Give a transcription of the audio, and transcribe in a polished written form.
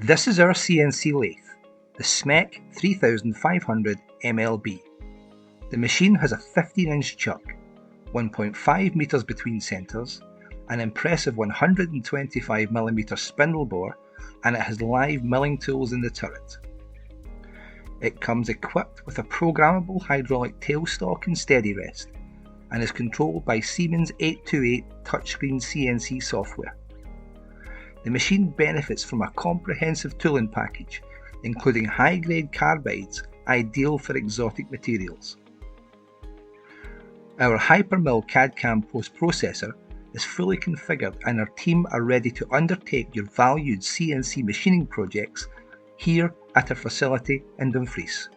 This is our CNC lathe, the SMEC 3500 MLB. The machine has a 15-inch chuck, 1.5 metres between centres, an impressive 125mm spindle bore, and it has live milling tools in the turret. It comes equipped with a programmable hydraulic tailstock and steady rest, and is controlled by Siemens 828 touchscreen CNC software. The machine benefits from a comprehensive tooling package, including high-grade carbides ideal for exotic materials. Our Hypermill CAD/CAM post-processor is fully configured, and our team are ready to undertake your valued CNC machining projects here at our facility in Dumfries.